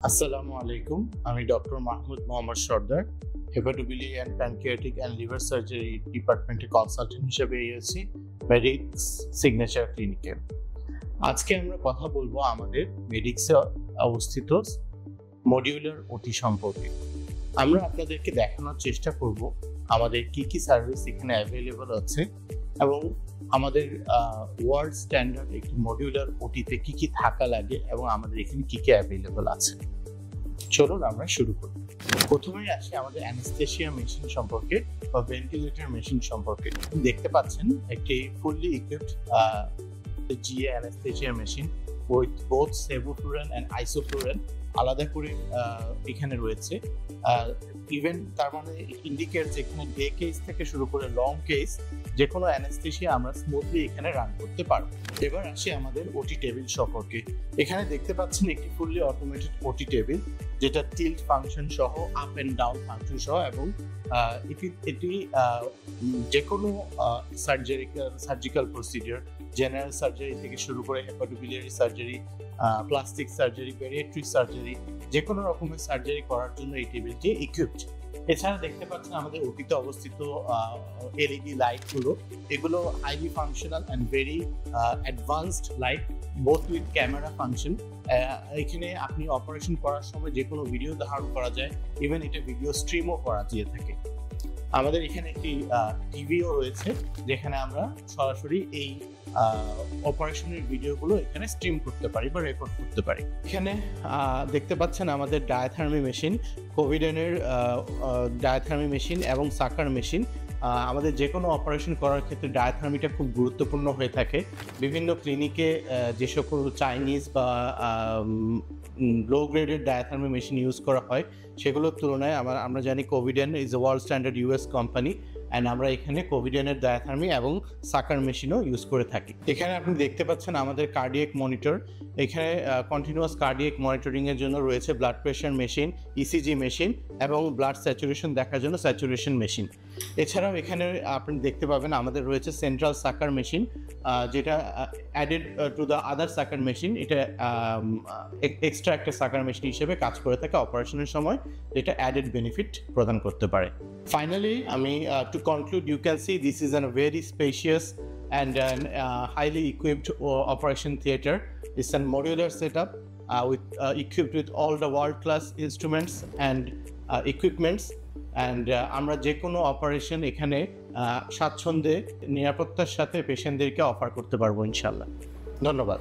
আসসালামু আলাইকুম, আমি doctor Mahmud Mohammad Sardar, hepatobiliary and pancreatic and liver surgery ডিপার্টমেন্টে কনসালটেন্ট হিসেবে এসেছি মেডিক্স সিগনেচার ক্লিনিকে। আজকে আমরা কথা বলবো আমাদের মেডিক্সে অবস্থিত মডিউলার ওটি সম্পর্কে। আমরা আপনাদেরকে দেখানোর চেষ্টা করব আমাদের কি কি সার্ভিস এখানে অ্যাভেলেবল আছে এবং আমাদের ওয়ার্ল্ড স্ট্যান্ডার্ড একটি মডিউলার ওটিতে কি কি থাকা লাগে এবং আমাদের এখানে কি কি অ্যাভেলেবল আছে। চলুন আমরা শুরু করি। প্রথমেই আসি আমাদের অ্যানেস্থেশিয়া মেশিন সম্পর্কে বা ভেন্টিলেটর মেশিন সম্পর্কে। দেখতে পাচ্ছেন একটি fully equipped GA anaesthesia machine with both sevoflurane and isoflurane আলাদা করে এখানে রয়েছে। ইভেন তার মানে ইন্ডিকেট যেখানে ডে কেস থেকে শুরু করে লং কেস যে কোনো অ্যানেস্থেশিয়া আমরা স্মুথলি এখানে রান করতে পারবো। এবার আসি আমাদের ওটি টেবিল সম্পর্কে। এখানে দেখতে পাচ্ছেন একটি ফুললি অটোমেটেড ওটি টেবিল যেটা টিল্ট ফাংশন সহ, আপ অ্যান্ড ডাউন ফাংশন সহ, এবং এটি যে কোনো সার্জিক্যাল প্রসিডিওর, জেনারেল সার্জারি থেকে শুরু করে hepatobiliary surgery, plastic surgery, paediatric surgery, যে কোনো রকমের সার্জারি করার জন্য এই টেবিলটি ইকুইপড। এছাড়া দেখতে পাচ্ছেন আমাদের ওটিতে অবস্থিত এলইডি লাইটগুলো, এগুলো highly functional and very advanced light, both with camera function. এখানে আপনি অপারেশন করার সময় যে কোনো ভিডিও ধারণ করা যায়, ইভেন এটা ভিডিও স্ট্রিমও করা যেয়ে থাকে। আমাদের এখানে একটি টিভিও রয়েছে যেখানে আমরা সরাসরি এই অপারেশনের ভিডিওগুলো এখানে স্ট্রিম করতে পারি বা রেকর্ড করতে পারি। এখানে দেখতে পাচ্ছেন আমাদের ডায়াথার্মি মেশিন, কোভিডেনের ডায়াথার্মি মেশিন এবং সাকার মেশিন। আমাদের যে কোনো অপারেশন করার ক্ষেত্রে ডায়াথার্মিটা খুব গুরুত্বপূর্ণ হয়ে থাকে। বিভিন্ন ক্লিনিকে যে সকল চাইনিজ বা লো গ্রেডের ডায়াথার্মি মেশিন ইউজ করা হয় সেগুলোর তুলনায় আমরা জানি Covidien is a world standard US company, and আমরা এখানে কোভিডেনের ডায়াথার্মি এবং সাকার মেশিনও ইউজ করে থাকি। এখানে আপনি দেখতে পাচ্ছেন আমাদের কার্ডিয়াক মনিটর। এখানে কন্টিনিউয়াস কার্ডিয়াক মনিটরিংয়ের জন্য রয়েছে blood pressure machine, ECG machine এবং ব্লাড স্যাচুরেশন দেখার জন্য স্যাচুরেশন মেশিন। এছাড়াও এখানে আপনি দেখতে পাবেন আমাদের রয়েছে সেন্ট্রাল সাকার মেশিন, যেটা অ্যাডেড টু দ্য আদার সাকার মেশিন। এটা এক্সট্রা একটা সাকার মেশিন হিসেবে কাজ করে থাকে অপারেশনের সময়, যেটা অ্যাডেড বেনিফিট প্রদান করতে পারে। Finally, to conclude, you can see this is a very spacious and highly equipped operation theater. It's a modular setup equipped with all the world-class instruments and equipments. And আমরা যে কোনো operation এখানে স্বাচ্ছন্দ্যে নিরাপত্তার সাথে পেশেন্টদেরকে অফার করতে পারবো ইনশাল্লাহ। ধন্যবাদ।